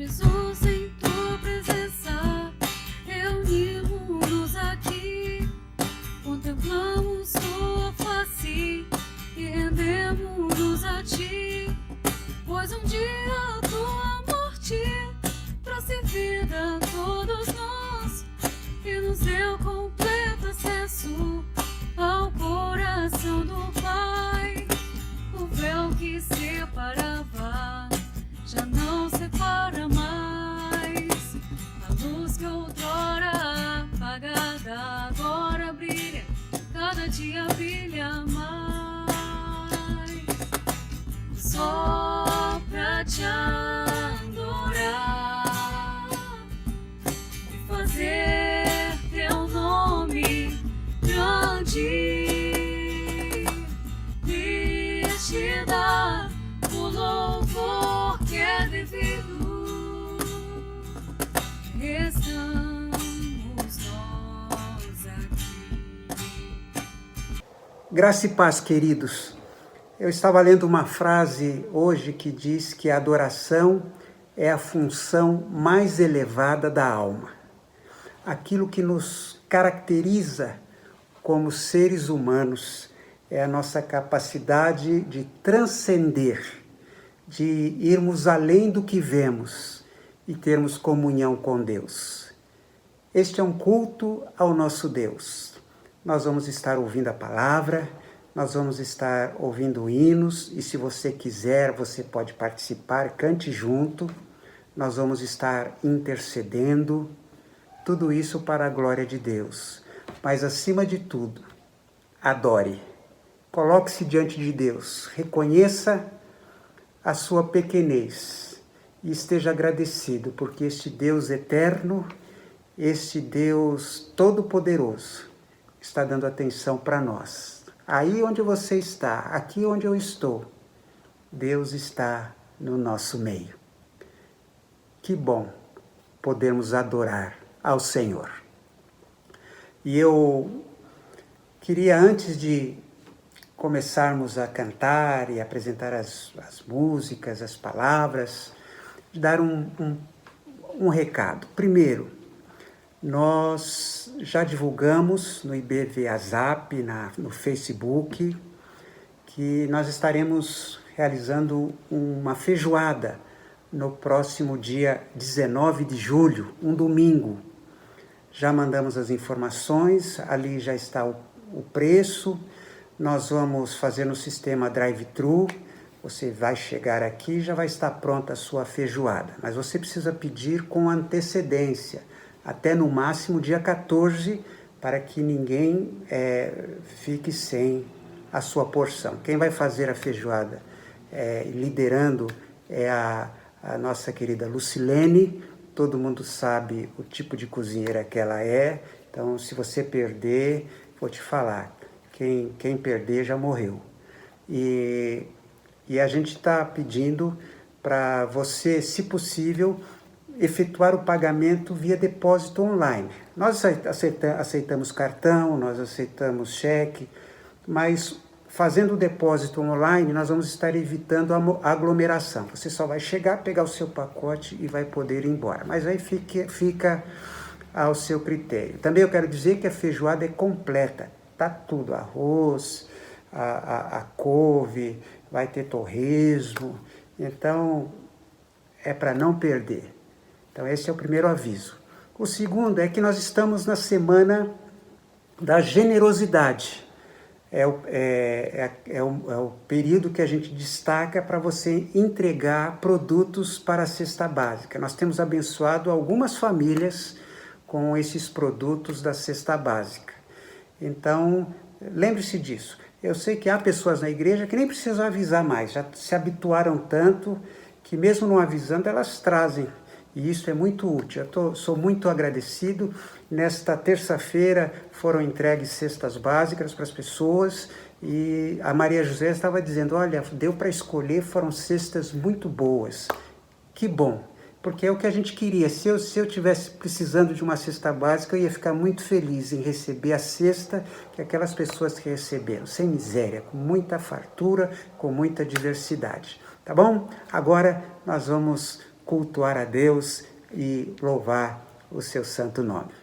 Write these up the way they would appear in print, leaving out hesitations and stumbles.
Jesus, em tua presença, reunimos-nos aqui, contemplamos tua face e rendemos-nos a ti, pois um dia a tua morte trouxe vida a todos nós e nos deu completo acesso ao coração do Pai. O véu que separava já não separa mais. A luz que outrora apagada agora brilha, cada dia brilha mais. Só pra te adorar e fazer teu nome grande, e te dar o louvor que é devido. Estamos nós aqui. Graça e paz, queridos. Eu estava lendo uma frase hoje que diz que a adoração é a função mais elevada da alma. Aquilo que nos caracteriza como seres humanos é a nossa capacidade de transcender, de irmos além do que vemos e termos comunhão com Deus. Este é um culto ao nosso Deus. Nós vamos estar ouvindo a palavra, nós vamos estar ouvindo hinos, e se você quiser, você pode participar, cante junto. Nós vamos estar intercedendo, tudo isso para a glória de Deus. Mas, acima de tudo, adore. Coloque-se diante de Deus, reconheça a sua pequenez e esteja agradecido, porque este Deus eterno, este Deus todo-poderoso, está dando atenção para nós. Aí onde você está, aqui onde eu estou, Deus está no nosso meio. Que bom podermos adorar ao Senhor. E eu queria, antes de começarmos a cantar e apresentar as músicas, as palavras, dar um recado. Primeiro, nós já divulgamos no IBVAZAP, no Facebook, que nós estaremos realizando uma feijoada no próximo dia 19 de julho, um domingo. Já mandamos as informações, ali já está o preço. Nós vamos fazer no sistema drive-thru. Você vai chegar aqui e já vai estar pronta a sua feijoada. Mas você precisa pedir com antecedência, até no máximo dia 14, para que ninguém fique sem a sua porção. Quem vai fazer a feijoada liderando é a nossa querida Lucilene. Todo mundo sabe o tipo de cozinheira que ela é. Então, se você perder, vou te falar, quem perder já morreu. E a gente está pedindo para você, se possível, efetuar o pagamento via depósito online. Nós aceitamos cartão, nós aceitamos cheque, mas fazendo o depósito online, nós vamos estar evitando a aglomeração. Você só vai chegar, pegar o seu pacote e vai poder ir embora. Mas aí fica ao seu critério. Também eu quero dizer que a feijoada é completa. Tá tudo, arroz, a couve, vai ter torresmo. Então, é para não perder. Então, esse é o primeiro aviso. O segundo é que nós estamos na semana da generosidade. É o período que a gente destaca para você entregar produtos para a cesta básica. Nós temos abençoado algumas famílias com esses produtos da cesta básica. Então, lembre-se disso. Eu sei que há pessoas na igreja que nem precisam avisar mais, já se habituaram tanto que mesmo não avisando, elas trazem. E isso é muito útil. Sou muito agradecido. Nesta terça-feira foram entregues cestas básicas para as pessoas e a Maria José estava dizendo, olha, deu para escolher, foram cestas muito boas. Que bom, porque é o que a gente queria. Se eu tivesse precisando de uma cesta básica, eu ia ficar muito feliz em receber a cesta que aquelas pessoas que receberam, sem miséria, com muita fartura, com muita diversidade. Tá bom? Agora nós vamos cultuar a Deus e louvar o seu santo nome.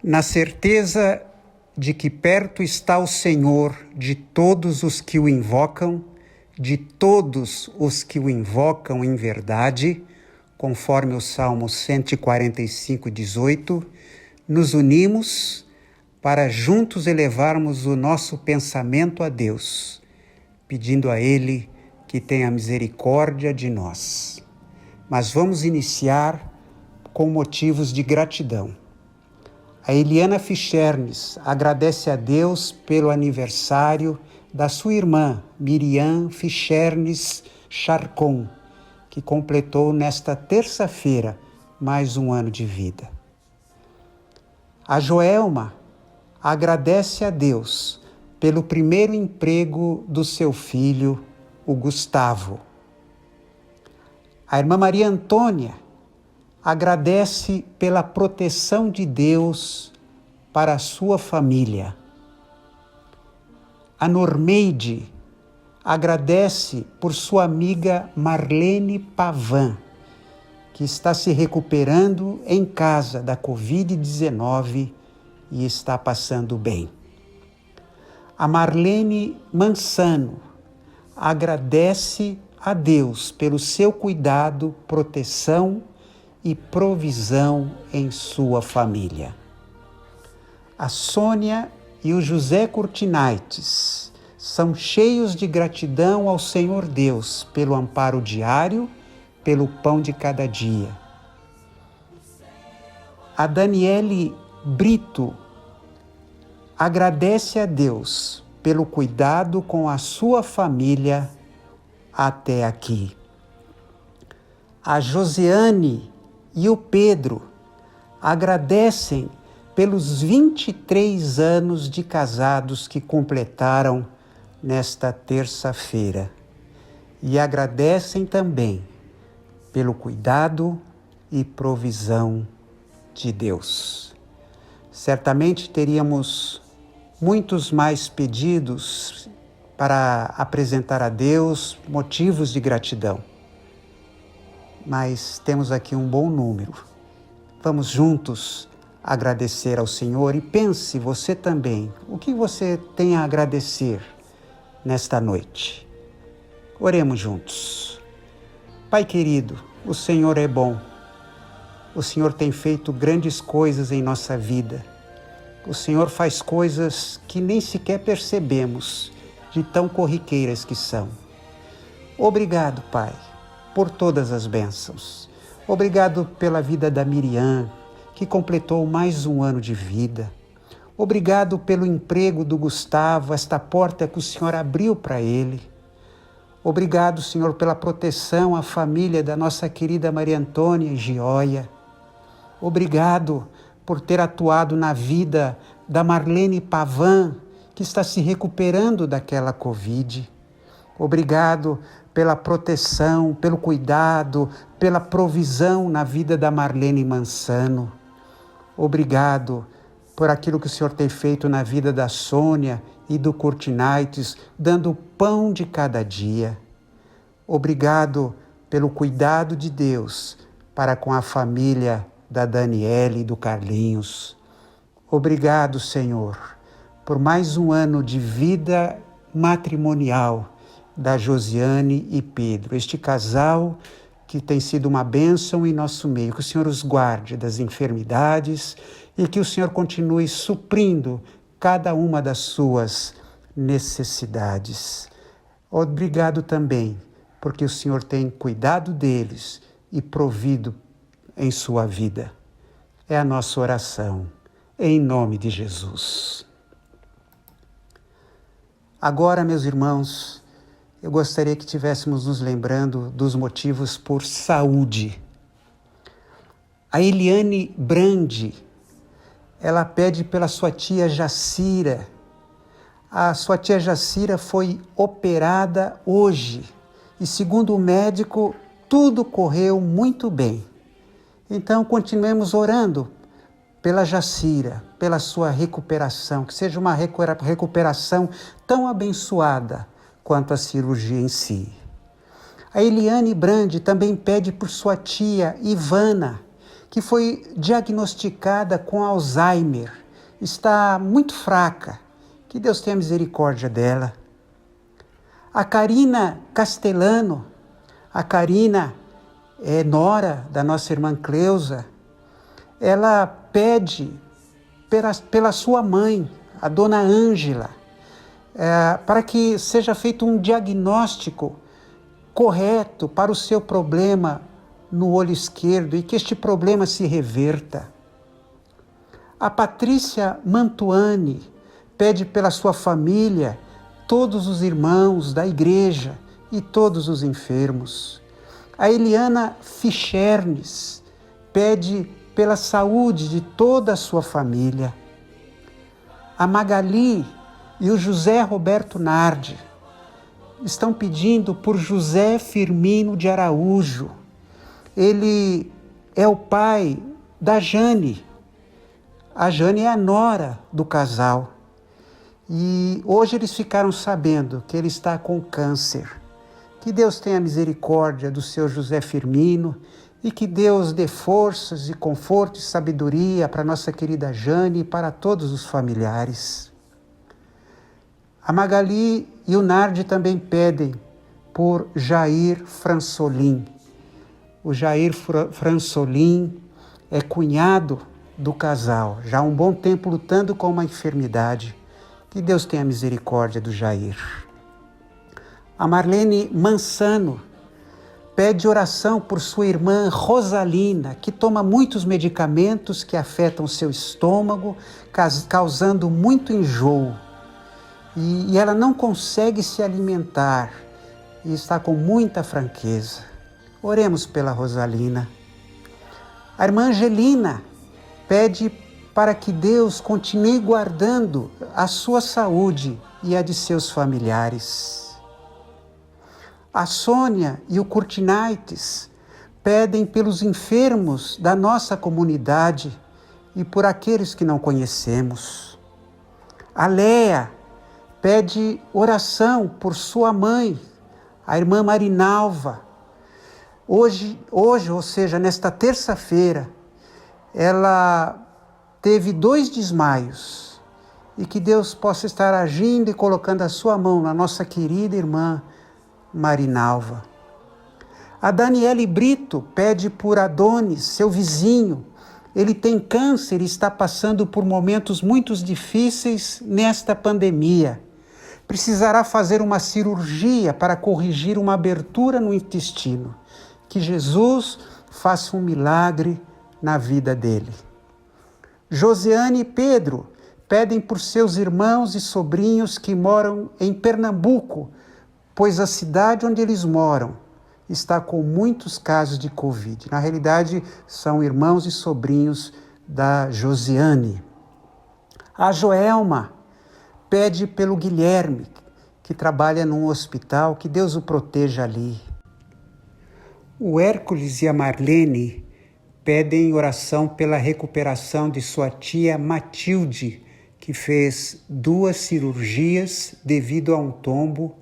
Na certeza de que perto está o Senhor de todos os que o invocam, de todos os que o invocam em verdade, conforme o Salmo 145:18, nos unimos para juntos elevarmos o nosso pensamento a Deus, pedindo a Ele que tenha misericórdia de nós. Mas vamos iniciar com motivos de gratidão. A Eliana Fichernes agradece a Deus pelo aniversário da sua irmã, Miriam Fichernes Charcon, que completou nesta terça-feira mais um ano de vida. A Joelma agradece a Deus pelo primeiro emprego do seu filho, o Gustavo. A irmã Maria Antônia agradece pela proteção de Deus para a sua família. A Normeide agradece por sua amiga Marlene Pavan, que está se recuperando em casa da Covid-19 e está passando bem. A Marlene Mansano agradece a Deus pelo seu cuidado, proteção e provisão em sua família. A Sônia e o José Curtinaites são cheios de gratidão ao Senhor Deus pelo amparo diário, pelo pão de cada dia. A Daniele Brito agradece a Deus pelo cuidado com a sua família até aqui. A Josiane e o Pedro agradecem pelos 23 anos de casados que completaram nesta terça-feira. E agradecem também pelo cuidado e provisão de Deus. Certamente teríamos muitos mais pedidos para apresentar a Deus, motivos de gratidão. Mas temos aqui um bom número. Vamos juntos agradecer ao Senhor e pense você também, o que você tem a agradecer nesta noite. Oremos juntos. Pai querido, o Senhor é bom. O Senhor tem feito grandes coisas em nossa vida. O Senhor faz coisas que nem sequer percebemos, de tão corriqueiras que são. Obrigado, Pai, por todas as bênçãos. Obrigado pela vida da Miriam, que completou mais um ano de vida. Obrigado pelo emprego do Gustavo, esta porta que o Senhor abriu para ele. Obrigado, Senhor, pela proteção à família da nossa querida Maria Antônia e Gioia. Obrigado por ter atuado na vida da Marlene Pavan, que está se recuperando daquela Covid. Obrigado pela proteção, pelo cuidado, pela provisão na vida da Marlene Mansano. Obrigado por aquilo que o Senhor tem feito na vida da Sônia e do Curtinaitis, dando o pão de cada dia. Obrigado pelo cuidado de Deus para com a família da Daniela e do Carlinhos. Obrigado, Senhor, por mais um ano de vida matrimonial da Josiane e Pedro, este casal que tem sido uma bênção em nosso meio. Que o Senhor os guarde das enfermidades e que o Senhor continue suprindo cada uma das suas necessidades. Obrigado também, porque o Senhor tem cuidado deles e provido em sua vida. É a nossa oração, em nome de Jesus. Agora, meus irmãos, eu gostaria que estivéssemos nos lembrando dos motivos por saúde. A Eliane Brandi, ela pede pela sua tia Jacira. A sua tia Jacira foi operada hoje e, segundo o médico, tudo correu muito bem. Então, continuemos orando pela Jacira, pela sua recuperação, que seja uma recuperação tão abençoada quanto a cirurgia em si. A Eliane Brandi também pede por sua tia Ivana, que foi diagnosticada com Alzheimer. Está muito fraca. Que Deus tenha misericórdia dela. A Karina Castellano, a Karina é nora da nossa irmã Cleusa, ela pede pela sua mãe, a dona Ângela, para que seja feito um diagnóstico correto para o seu problema no olho esquerdo e que este problema se reverta. A Patrícia Mantuani pede pela sua família, todos os irmãos da igreja e todos os enfermos. A Eliana Fichernes pede pela saúde de toda a sua família. A Magali e o José Roberto Nardi estão pedindo por José Firmino de Araújo. Ele é o pai da Jane. A Jane é a nora do casal. E hoje eles ficaram sabendo que ele está com câncer. Que Deus tenha misericórdia do seu José Firmino e que Deus dê forças e conforto e sabedoria para nossa querida Jane e para todos os familiares. A Magali e o Nardi também pedem por Jair Fransolim. O Jair Fransolim é cunhado do casal, já há um bom tempo lutando com uma enfermidade. Que Deus tenha misericórdia do Jair. A Marlene Mansano pede oração por sua irmã Rosalina, que toma muitos medicamentos que afetam seu estômago, causando muito enjoo. E ela não consegue se alimentar e está com muita franqueza. Oremos pela Rosalina. A irmã Angelina pede para que Deus continue guardando a sua saúde e a de seus familiares. A Sônia e o Curtinaites pedem pelos enfermos da nossa comunidade e por aqueles que não conhecemos. A Léa pede oração por sua mãe, a irmã Marinalva. Hoje, ou seja, nesta terça-feira, ela teve 2 desmaios e que Deus possa estar agindo e colocando a sua mão na nossa querida irmã Marinalva. A Daniele Brito pede por Adonis, seu vizinho. Ele tem câncer e está passando por momentos muito difíceis nesta pandemia. Precisará fazer uma cirurgia para corrigir uma abertura no intestino. Que Jesus faça um milagre na vida dele. Josiane e Pedro pedem por seus irmãos e sobrinhos que moram em Pernambuco, pois a cidade onde eles moram está com muitos casos de Covid. Na realidade, são irmãos e sobrinhos da Josiane. A Joelma pede pelo Guilherme, que trabalha num hospital, que Deus o proteja ali. O Hércules e a Marlene pedem oração pela recuperação de sua tia Matilde, que fez 2 cirurgias devido a um tombo,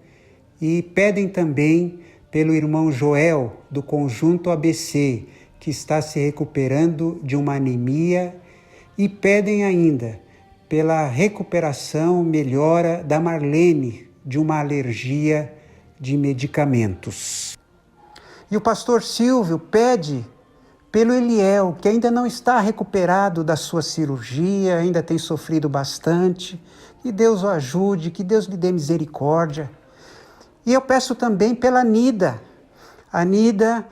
e pedem também pelo irmão Joel, do Conjunto ABC, que está se recuperando de uma anemia, e pedem ainda pela recuperação, melhora da Marlene, de uma alergia de medicamentos. E o pastor Silvio pede pelo Eliel, que ainda não está recuperado da sua cirurgia, ainda tem sofrido bastante, que Deus o ajude, que Deus lhe dê misericórdia. E eu peço também pela Nida. A Nida,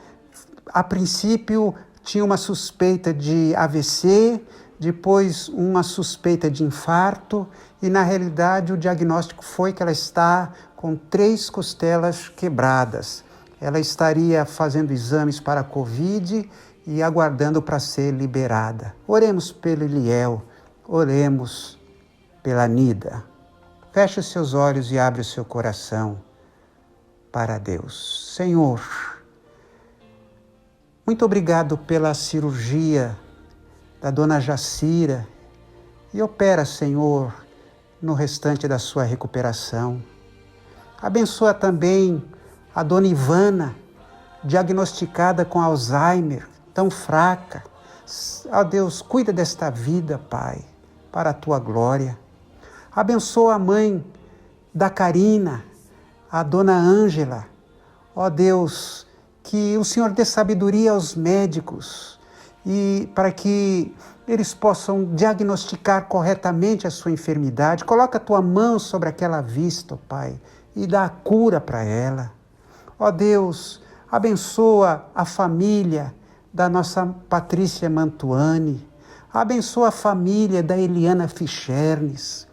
a princípio, tinha uma suspeita de AVC, depois uma suspeita de infarto, e na realidade o diagnóstico foi que ela está com 3 costelas quebradas. Ela estaria fazendo exames para a Covid e aguardando para ser liberada. Oremos pelo Eliel, oremos pela Nida. Feche os seus olhos e abre o seu coração para Deus. Senhor, muito obrigado pela cirurgia da dona Jacira e opera, Senhor, no restante da sua recuperação. Abençoa também a dona Ivana, diagnosticada com Alzheimer, tão fraca. Ó Deus, cuida desta vida, Pai, para a tua glória. Abençoa a mãe da Karina, a dona Ângela. Ó Deus, que o Senhor dê sabedoria aos médicos e para que eles possam diagnosticar corretamente a sua enfermidade. Coloca a tua mão sobre aquela vista, ó Pai, e dá a cura para ela. Ó Deus, abençoa a família da nossa Patrícia Mantuani. Abençoa a família da Eliana Fichernes.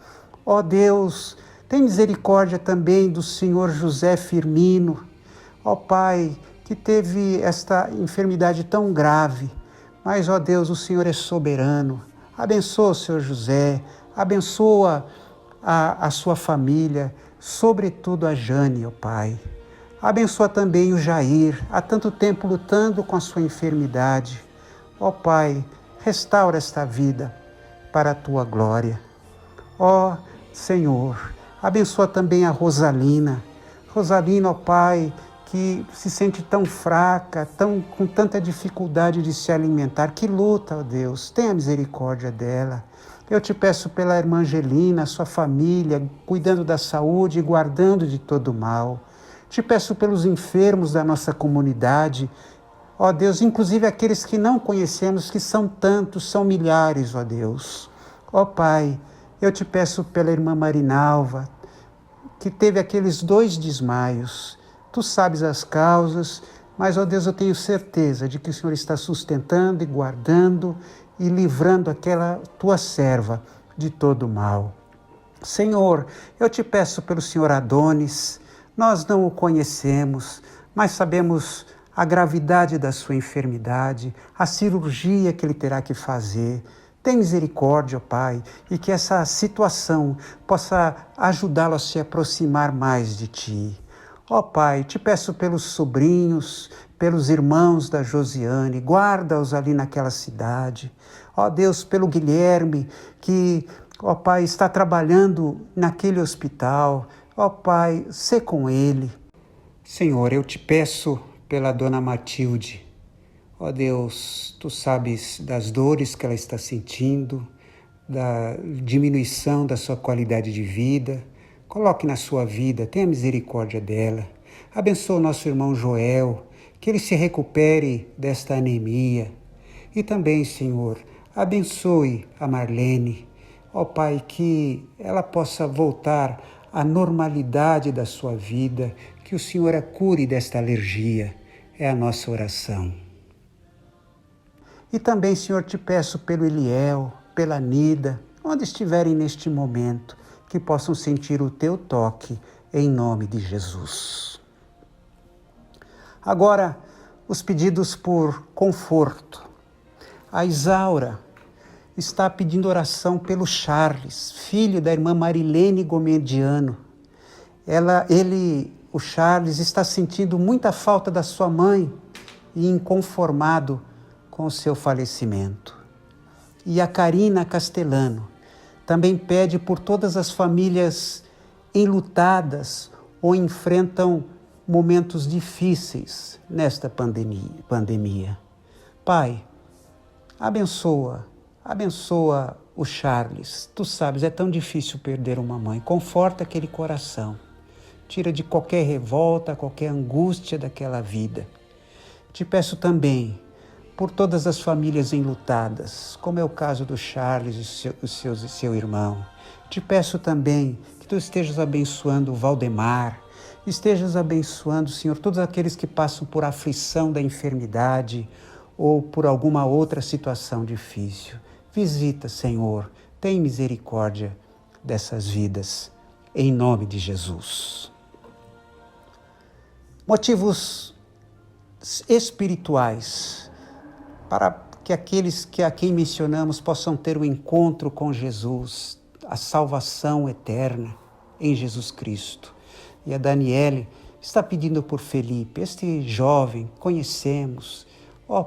Ó Deus, tem misericórdia também do senhor José Firmino. Ó Pai, que teve esta enfermidade tão grave. Mas, ó Deus, o Senhor é soberano. Abençoa o senhor José, abençoa a sua família, sobretudo a Jane, ó Pai. Abençoa também o Jair, há tanto tempo lutando com a sua enfermidade. Ó Pai, restaura esta vida para a tua glória. Ó Senhor, abençoa também a Rosalina. Rosalina, ó Pai, que se sente tão fraca, com tanta dificuldade de se alimentar, que luta, ó Deus, tenha misericórdia dela. Eu te peço pela irmã Angelina, sua família, cuidando da saúde e guardando de todo mal. Te peço pelos enfermos da nossa comunidade, ó Deus, inclusive aqueles que não conhecemos, que são tantos, são milhares, ó Deus. Ó Pai, eu te peço pela irmã Marinalva, que teve aqueles 2 desmaios. Tu sabes as causas, mas, ó Deus, eu tenho certeza de que o Senhor está sustentando e guardando e livrando aquela tua serva de todo mal. Senhor, eu te peço pelo senhor Adonis. Nós não o conhecemos, mas sabemos a gravidade da sua enfermidade, a cirurgia que ele terá que fazer. Tem misericórdia, ó Pai, e que essa situação possa ajudá-lo a se aproximar mais de Ti. Ó Pai, te peço pelos sobrinhos, pelos irmãos da Josiane, guarda-os ali naquela cidade. Ó Deus, pelo Guilherme, que, ó Pai, está trabalhando naquele hospital. Ó Pai, sê com ele. Senhor, eu te peço pela dona Matilde. Ó Deus, tu sabes das dores que ela está sentindo, da diminuição da sua qualidade de vida. Coloque na sua vida, tenha misericórdia dela. Abençoa o nosso irmão Joel, que ele se recupere desta anemia. E também, Senhor, abençoe a Marlene. Ó Pai, que ela possa voltar à normalidade da sua vida, que o Senhor a cure desta alergia. É a nossa oração. E também, Senhor, te peço pelo Eliel, pela Nida, onde estiverem neste momento, que possam sentir o teu toque, em nome de Jesus. Agora, os pedidos por conforto. A Isaura está pedindo oração pelo Charles, filho da irmã Marilene Gomediano. O Charles, está sentindo muita falta da sua mãe e inconformado com o seu falecimento. E a Karina Castellano também pede por todas as famílias enlutadas ou enfrentam momentos difíceis nesta pandemia. Pai, abençoa o Charles. Tu sabes, é tão difícil perder uma mãe. Conforta aquele coração. Tira de qualquer revolta, qualquer angústia daquela vida. Te peço também por todas as famílias enlutadas, como é o caso do Charles e seu irmão. Te peço também que tu estejas abençoando o Valdemar, estejas abençoando, Senhor, todos aqueles que passam por aflição da enfermidade ou por alguma outra situação difícil. Visita, Senhor, tem misericórdia dessas vidas, em nome de Jesus. Motivos espirituais para que aqueles a quem mencionamos possam ter o encontro com Jesus, a salvação eterna em Jesus Cristo. E a Daniele está pedindo por Felipe, este jovem, conhecemos,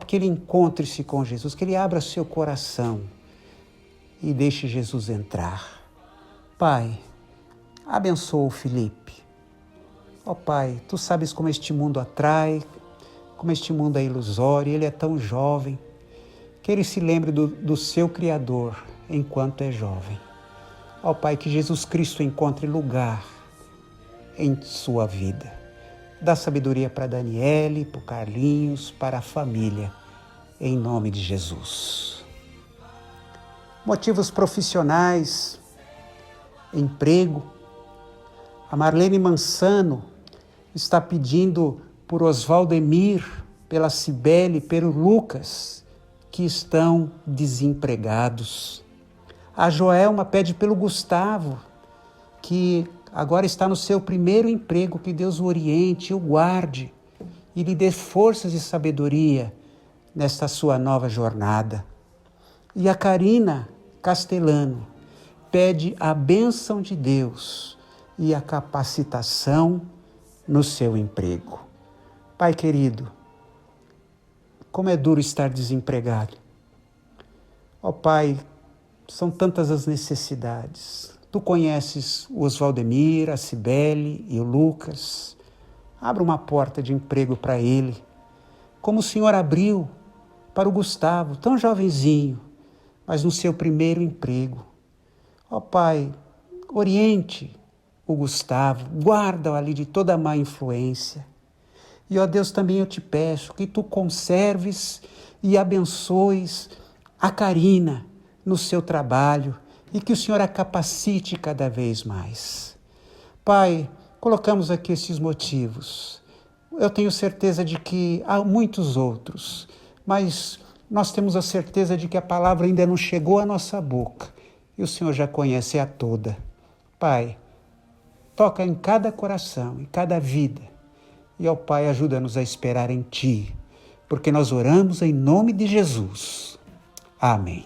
que ele encontre-se com Jesus, que ele abra seu coração e deixe Jesus entrar. Pai, abençoa o Felipe. Pai, tu sabes como este mundo atrai, como este mundo é ilusório, ele é tão jovem, que ele se lembre do seu Criador enquanto é jovem. Pai, que Jesus Cristo encontre lugar em sua vida. Dá sabedoria para Daniele, para o Carlinhos, para a família, em nome de Jesus. Motivos profissionais, emprego. A Marlene Mansano está pedindo por Oswaldemir, pela Cibele, pelo Lucas, que estão desempregados. A Joelma pede pelo Gustavo, que agora está no seu primeiro emprego, que Deus o oriente, o guarde e lhe dê forças e sabedoria nesta sua nova jornada. E a Karina Castellano pede a bênção de Deus e a capacitação no seu emprego. Pai querido, como é duro estar desempregado. Pai, são tantas as necessidades. Tu conheces o Oswaldemir, a Cibele e o Lucas. Abra uma porta de emprego para ele, como o Senhor abriu para o Gustavo, tão jovenzinho, mas no seu primeiro emprego. Pai, oriente o Gustavo, guarda-o ali de toda má influência. E, Deus, também eu te peço que tu conserves e abençoes a Karina no seu trabalho e que o Senhor a capacite cada vez mais. Pai, colocamos aqui esses motivos. Eu tenho certeza de que há muitos outros, mas nós temos a certeza de que a palavra ainda não chegou à nossa boca e o Senhor já conhece a toda. Pai, toca em cada coração, em cada vida, E, ó Pai, ajuda-nos a esperar em Ti, porque nós oramos em nome de Jesus. Amém.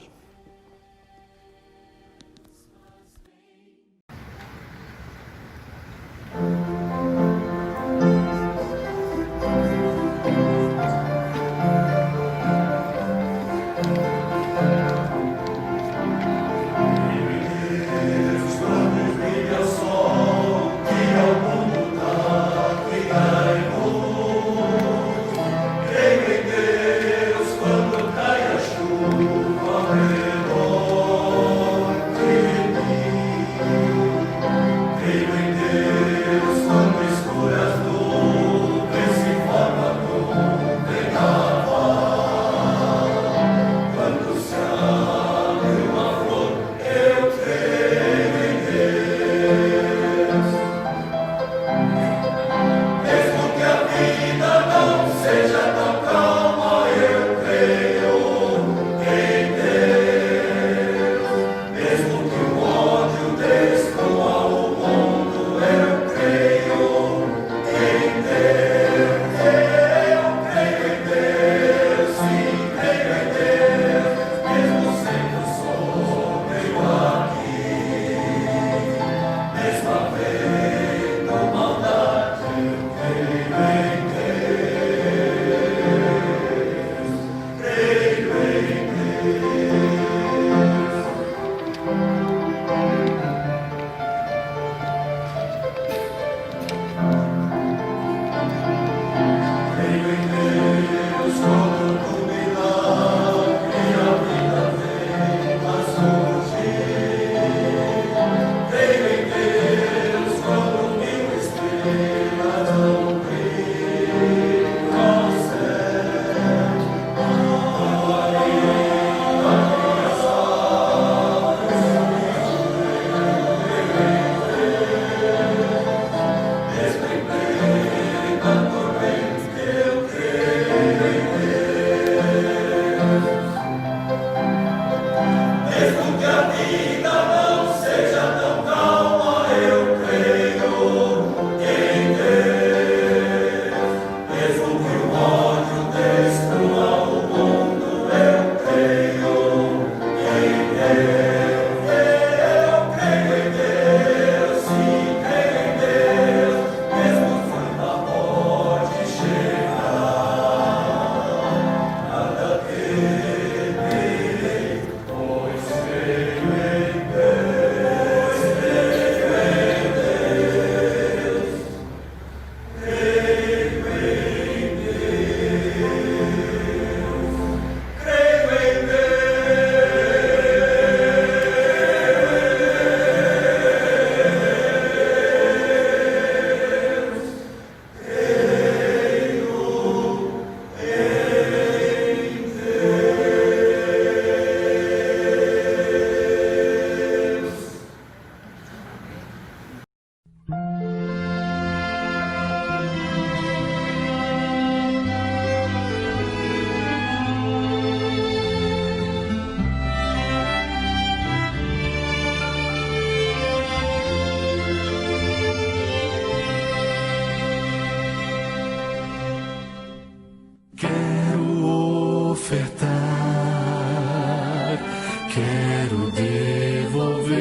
Quero devolver,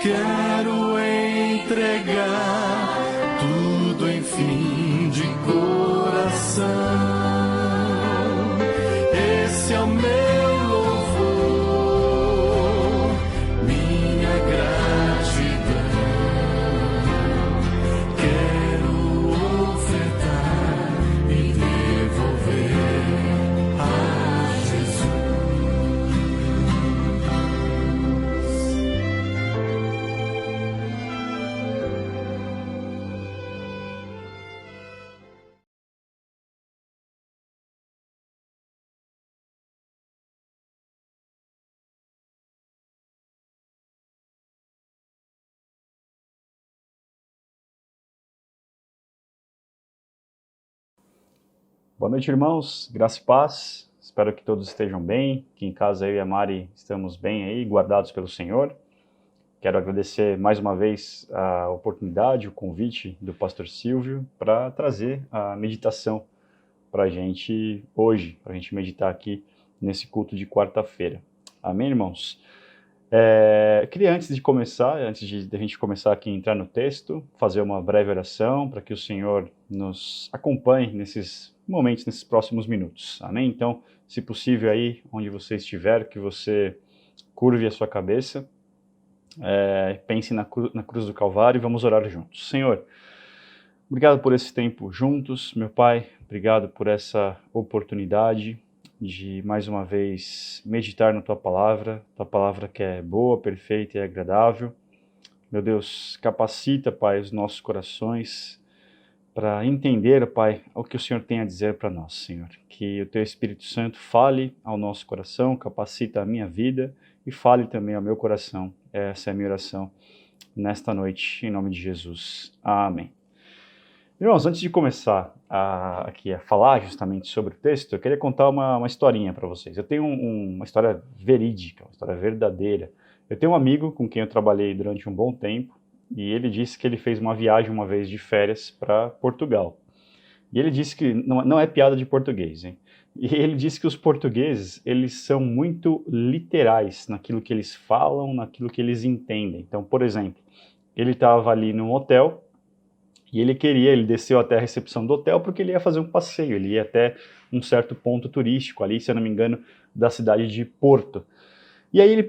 quero entregar tudo, enfim, de coração. Esse é o meu louvor, minha gratidão. Quero ofertar e devolver a Jesus. Boa noite, irmãos. Graça e paz. Espero que todos estejam bem, que em casa eu e a Mari estamos bem aí, guardados pelo Senhor. quero agradecer mais uma vez a oportunidade, o convite do pastor Silvio para trazer a meditação para a gente hoje, para a gente meditar aqui nesse culto de quarta-feira. Amém, irmãos? Queria antes de a gente começar aqui a entrar no texto, fazer uma breve oração para que o Senhor nos acompanhe nesses momentos, nesses próximos minutos. Amém? Então, se possível aí, onde você estiver, que você curve a sua cabeça, pense na cruz do Calvário e vamos orar juntos. Senhor, obrigado por esse tempo juntos, meu Pai, obrigado por essa oportunidade de mais uma vez meditar na Tua palavra que é boa, perfeita e agradável. Meu Deus, capacita, Pai, os nossos corações para entender, Pai, o que o Senhor tem a dizer para nós, Senhor. Que o Teu Espírito Santo fale ao nosso coração, capacita a minha vida e fale também ao meu coração. Essa é a minha oração nesta noite, em nome de Jesus. Amém. Irmãos, antes de começar aqui a falar justamente sobre o texto, eu queria contar uma historinha para vocês. Eu tenho uma história verídica, uma história verdadeira. Eu tenho um amigo com quem eu trabalhei durante um bom tempo, e ele disse que ele fez uma viagem uma vez de férias para Portugal. E ele disse que, não é piada de português, hein? E ele disse que os portugueses, eles são muito literais naquilo que eles falam, naquilo que eles entendem. Então, por exemplo, ele estava ali num hotel e ele desceu até a recepção do hotel porque ele ia fazer um passeio, ele ia até um certo ponto turístico ali, se eu não me engano, da cidade de Porto. E aí ele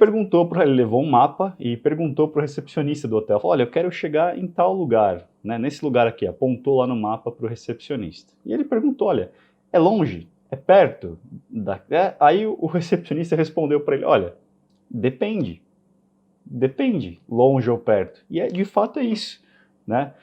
levou um mapa e perguntou para o recepcionista do hotel, falou, olha, eu quero chegar em tal lugar, né, nesse lugar aqui, apontou lá no mapa para o recepcionista. E ele perguntou, olha, é longe? É perto? Aí o recepcionista respondeu para ele, olha, depende, longe ou perto. E de fato é isso, né?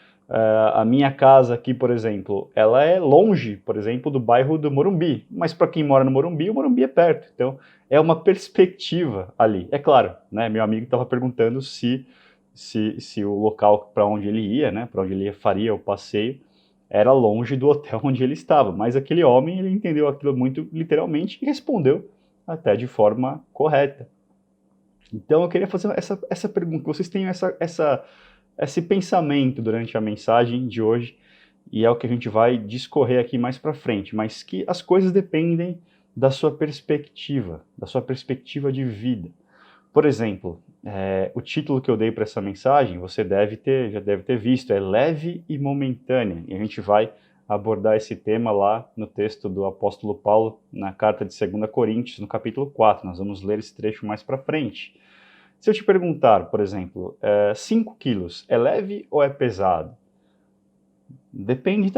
A minha casa aqui, por exemplo, ela é longe, por exemplo, do bairro do Morumbi, mas para quem mora no Morumbi, o Morumbi é perto, então é uma perspectiva ali. É claro, né, meu amigo estava perguntando se o local para onde ele ia, né, para onde ele faria o passeio, era longe do hotel onde ele estava, mas aquele homem, ele entendeu aquilo muito literalmente e respondeu até de forma correta. Então eu queria fazer essa pergunta, vocês têm esse pensamento durante a mensagem de hoje, e é o que a gente vai discorrer aqui mais para frente, mas que as coisas dependem da sua perspectiva de vida. Por exemplo, o título que eu dei para essa mensagem, você já deve ter visto, é leve e momentânea, e a gente vai abordar esse tema lá no texto do apóstolo Paulo, na carta de 2 Coríntios, no capítulo 4, nós vamos ler esse trecho mais para frente. Se eu te perguntar, por exemplo, 5 quilos é leve ou é pesado? Depende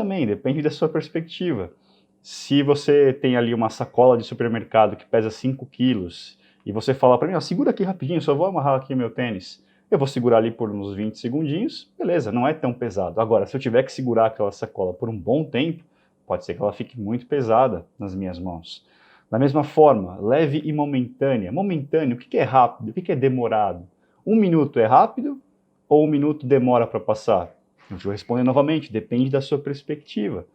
da sua perspectiva. Se você tem ali uma sacola de supermercado que pesa 5 quilos e você fala para mim, segura aqui rapidinho, só vou amarrar aqui meu tênis. Eu vou segurar ali por uns 20 segundinhos, beleza, não é tão pesado. Agora, se eu tiver que segurar aquela sacola por um bom tempo, pode ser que ela fique muito pesada nas minhas mãos. Da mesma forma, leve e momentânea. Momentâneo, o que é rápido? O que é demorado? 1 minuto é rápido ou 1 minuto demora para passar? Eu vou responder novamente, depende da sua perspectiva.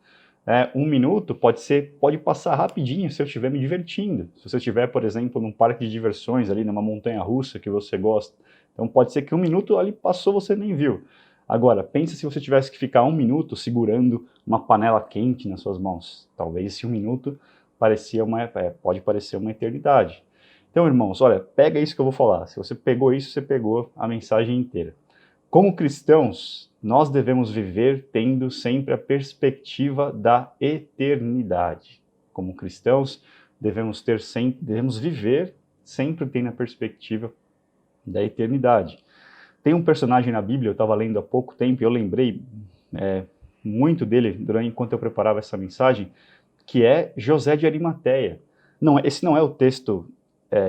1 minuto pode passar rapidinho se eu estiver me divertindo. Se você estiver, por exemplo, num parque de diversões, ali numa montanha-russa que você gosta. Então pode ser que 1 minuto ali passou, você nem viu. Agora, pensa se você tivesse que ficar 1 minuto segurando uma panela quente nas suas mãos. Talvez esse 1 minuto pode parecer uma eternidade. Então, irmãos, olha, pega isso que eu vou falar. Se você pegou isso, você pegou a mensagem inteira. Como cristãos, nós devemos viver tendo sempre a perspectiva da eternidade. Como cristãos, devemos viver sempre tendo a perspectiva da eternidade. Tem um personagem na Bíblia, eu estava lendo há pouco tempo, e eu lembrei muito dele enquanto eu preparava essa mensagem, que é José de Arimateia. Esse não é o texto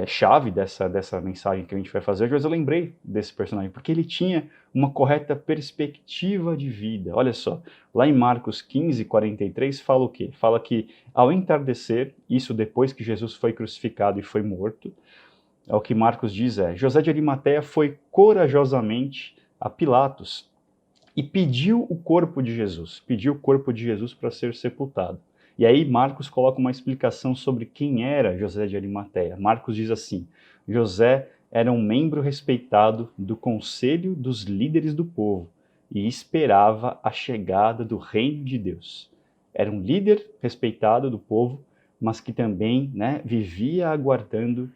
chave dessa mensagem que a gente vai fazer, mas eu lembrei desse personagem, porque ele tinha uma correta perspectiva de vida. Olha só, lá em Marcos 15, 43, fala o quê? Fala que ao entardecer, isso depois que Jesus foi crucificado e foi morto, o que Marcos diz José de Arimateia foi corajosamente a Pilatos e pediu o corpo de Jesus para ser sepultado. E aí Marcos coloca uma explicação sobre quem era José de Arimateia. Marcos diz assim: José era um membro respeitado do conselho dos líderes do povo e esperava a chegada do reino de Deus. Era um líder respeitado do povo, mas que também, né, vivia aguardando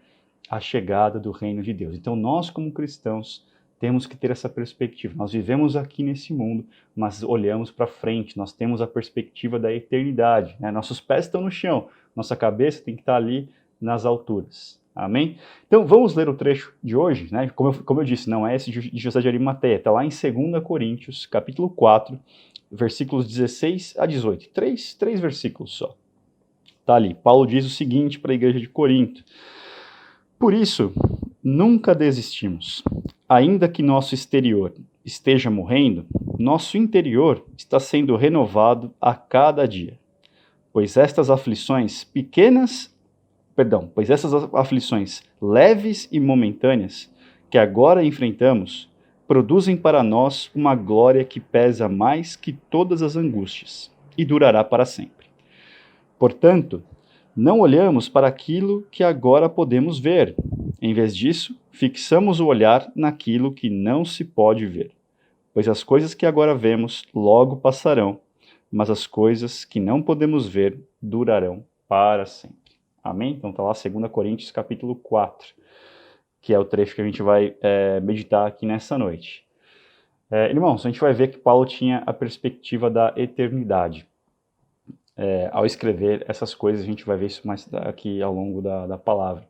a chegada do reino de Deus. Então nós, como cristãos, temos que ter essa perspectiva. Nós vivemos aqui nesse mundo, mas olhamos para frente, nós temos a perspectiva da eternidade, né? Nossos pés estão no chão, nossa cabeça tem que estar ali nas alturas. Amém? Então vamos ler o trecho de hoje, né? Como eu disse, não é esse de José de Arimateia, está lá em 2 Coríntios, capítulo 4, versículos 16 a 18. Três versículos só. Está ali. Paulo diz o seguinte para a igreja de Corinto: por isso, nunca desistimos. Ainda que nosso exterior esteja morrendo, nosso interior está sendo renovado a cada dia. Pois essas aflições leves e momentâneas que agora enfrentamos produzem para nós uma glória que pesa mais que todas as angústias e durará para sempre. Portanto, não olhamos para aquilo que agora podemos ver. Em vez disso, fixamos o olhar naquilo que não se pode ver. Pois as coisas que agora vemos logo passarão, mas as coisas que não podemos ver durarão para sempre. Amém? Então está lá 2 Coríntios capítulo 4, que é o trecho que a gente vai meditar aqui nessa noite. Irmãos, a gente vai ver que Paulo tinha a perspectiva da eternidade. Ao escrever essas coisas, a gente vai ver isso mais aqui ao longo da palavra.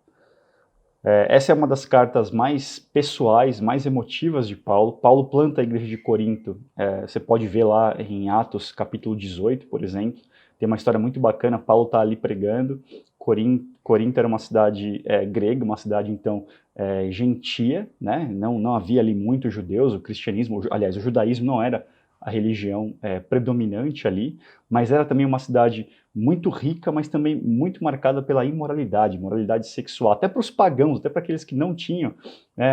Essa é uma das cartas mais pessoais, mais emotivas de Paulo. Paulo planta a igreja de Corinto. Você pode ver lá em Atos capítulo 18, por exemplo. Tem uma história muito bacana. Paulo está ali pregando. Corinto era uma cidade grega, uma cidade então gentia, né? Não havia ali muitos judeus. O cristianismo, aliás, o judaísmo não era a religião predominante ali, mas era também uma cidade muito rica, mas também muito marcada pela imoralidade sexual, até para os pagãos, até para aqueles que não tinham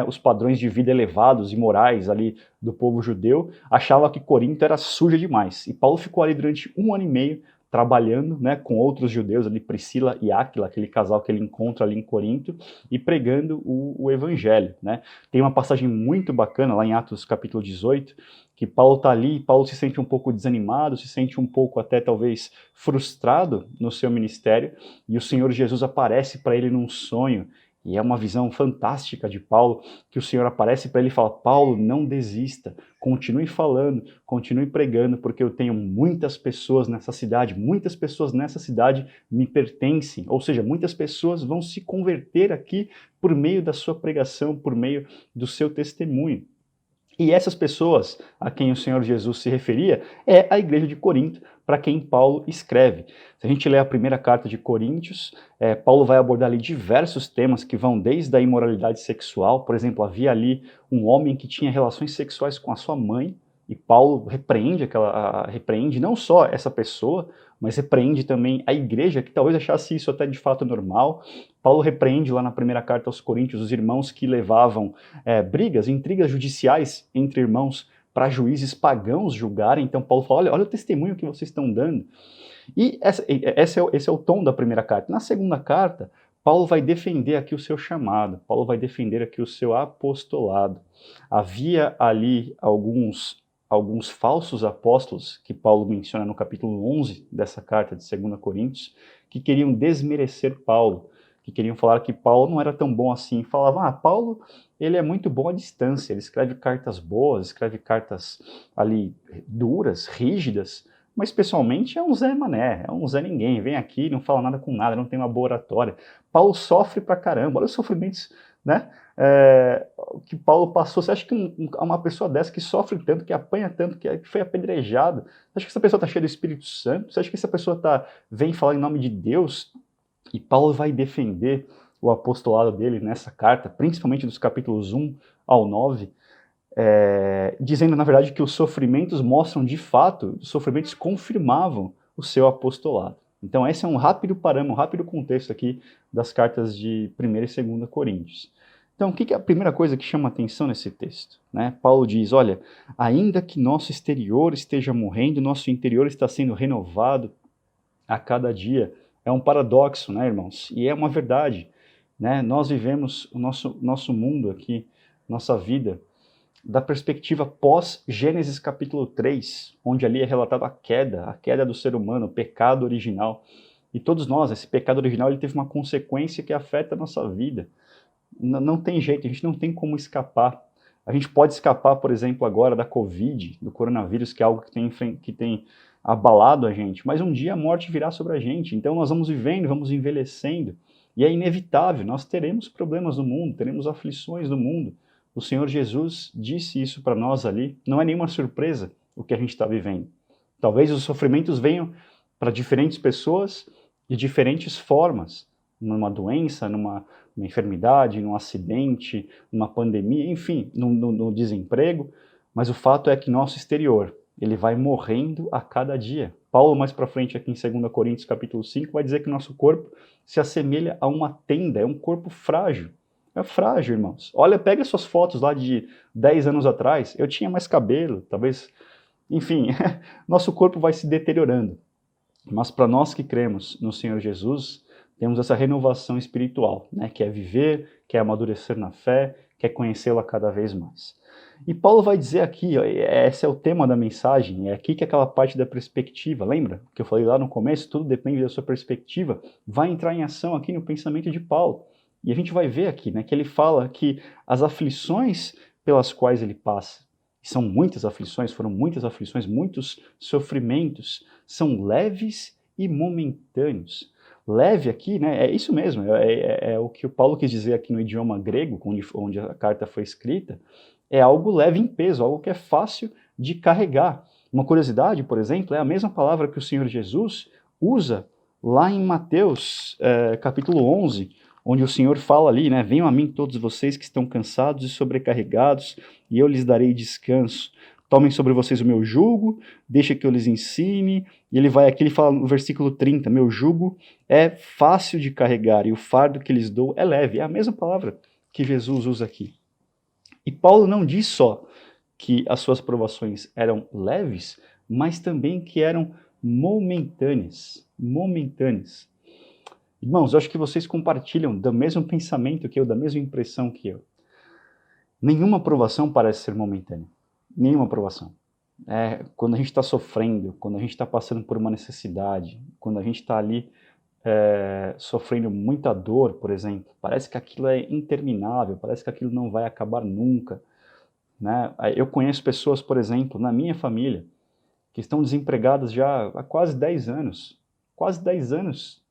os padrões de vida elevados e morais ali do povo judeu, achava que Corinto era suja demais. E Paulo ficou ali durante 1 ano e meio, trabalhando, né, com outros judeus ali, Priscila e Áquila, aquele casal que ele encontra ali em Corinto, e pregando o evangelho, né? Tem uma passagem muito bacana lá em Atos capítulo 18, que Paulo está ali, Paulo se sente um pouco desanimado, se sente um pouco até talvez frustrado no seu ministério, e o Senhor Jesus aparece para ele num sonho. E é uma visão fantástica de Paulo, que o Senhor aparece para ele e fala: Paulo, não desista, continue falando, continue pregando, porque eu tenho muitas pessoas nessa cidade me pertencem, ou seja, muitas pessoas vão se converter aqui por meio da sua pregação, por meio do seu testemunho. E essas pessoas a quem o Senhor Jesus se referia é a igreja de Corinto, para quem Paulo escreve. Se a gente ler a primeira carta de Coríntios, Paulo vai abordar ali diversos temas que vão desde a imoralidade sexual. Por exemplo, havia ali um homem que tinha relações sexuais com a sua mãe, e Paulo repreende não só essa pessoa, mas repreende também a igreja, que talvez achasse isso até de fato normal. Paulo repreende lá na primeira carta aos Coríntios os irmãos que levavam intrigas judiciais entre irmãos para juízes pagãos julgarem. Então Paulo fala: olha o testemunho que vocês estão dando. E esse é o tom da primeira carta. Na segunda carta, Paulo vai defender aqui o seu chamado, Paulo vai defender aqui o seu apostolado. Havia ali alguns falsos apóstolos, que Paulo menciona no capítulo 11 dessa carta de 2 Coríntios, que queriam desmerecer Paulo, que queriam falar que Paulo não era tão bom assim. Falavam: Paulo, ele é muito bom à distância, ele escreve cartas boas, escreve cartas ali duras, rígidas, mas pessoalmente é um Zé Mané, é um Zé Ninguém, vem aqui, não fala nada com nada, não tem uma boa oratória. Paulo sofre pra caramba, olha os sofrimentos, né? Que Paulo passou. Você acha que uma pessoa dessa que sofre tanto, que apanha tanto, que foi apedrejado, você acha que essa pessoa está cheia do Espírito Santo? Você acha que essa pessoa vem falar em nome de Deus? E Paulo vai defender o apostolado dele nessa carta, principalmente dos capítulos 1 ao 9, dizendo, na verdade, que os sofrimentos mostram de fato, os sofrimentos confirmavam o seu apostolado. Então esse é um rápido parâmetro, um rápido contexto aqui das cartas de 1 e 2 Coríntios. Então, o que é a primeira coisa que chama a atenção nesse texto? Né? Paulo diz: olha, ainda que nosso exterior esteja morrendo, nosso interior está sendo renovado a cada dia. É um paradoxo, né, irmãos? E é uma verdade. né? Nós vivemos o nosso mundo aqui, nossa vida, da perspectiva pós-Gênesis capítulo 3, onde ali é relatada a queda do ser humano, o pecado original. E todos nós, esse pecado original, ele teve uma consequência que afeta a nossa vida. Não tem jeito, a gente não tem como escapar. A gente pode escapar, por exemplo, agora da Covid, do coronavírus, que é algo que tem abalado a gente, mas um dia a morte virá sobre a gente, então nós vamos vivendo, vamos envelhecendo, e é inevitável, nós teremos problemas no mundo, teremos aflições no mundo. O Senhor Jesus disse isso para nós ali, não é nenhuma surpresa o que a gente está vivendo. Talvez os sofrimentos venham para diferentes pessoas de diferentes formas, numa doença, numa enfermidade, num acidente, numa pandemia, enfim, no desemprego, mas o fato é que nosso exterior, ele vai morrendo a cada dia. Paulo, mais para frente, aqui em 2 Coríntios capítulo 5, vai dizer que nosso corpo se assemelha a uma tenda, é um corpo frágil. É frágil, irmãos. Olha, pega suas fotos lá de 10 anos atrás, eu tinha mais cabelo, talvez, enfim, nosso corpo vai se deteriorando. Mas para nós que cremos no Senhor Jesus, temos essa renovação espiritual, né? Que é viver, que é amadurecer na fé, que é conhecê-la cada vez mais. E Paulo vai dizer aqui, ó, esse é o tema da mensagem, é aqui que aquela parte da perspectiva, lembra que eu falei lá no começo, tudo depende da sua perspectiva, vai entrar em ação aqui no pensamento de Paulo. E a gente vai ver aqui, né, que ele fala que as aflições pelas quais ele passa, e são muitas aflições, foram muitas aflições, muitos sofrimentos, são leves e momentâneos. Leve aqui, né, é isso mesmo, é o que o Paulo quis dizer aqui no idioma grego, onde a carta foi escrita, é algo leve em peso, algo que é fácil de carregar. Uma curiosidade, por exemplo, é a mesma palavra que o Senhor Jesus usa lá em Mateus capítulo 11, onde o Senhor fala ali, né, venham a mim todos vocês que estão cansados e sobrecarregados, e eu lhes darei descanso. Tomem sobre vocês o meu jugo, deixa que eu lhes ensine. E ele vai aqui, ele fala no versículo 30, meu jugo é fácil de carregar e o fardo que lhes dou é leve. É a mesma palavra que Jesus usa aqui. E Paulo não diz só que as suas provações eram leves, mas também que eram momentâneas. Momentâneas. Irmãos, eu acho que vocês compartilham do mesmo pensamento que eu, da mesma impressão que eu. Nenhuma provação parece ser momentânea. Nenhuma aprovação. Quando a gente está sofrendo, quando a gente está passando por uma necessidade, quando a gente está ali sofrendo muita dor, por exemplo, parece que aquilo é interminável, parece que aquilo não vai acabar nunca. Né? Eu conheço pessoas, por exemplo, na minha família, que estão desempregadas já há quase 10 anos. Quase 10 anos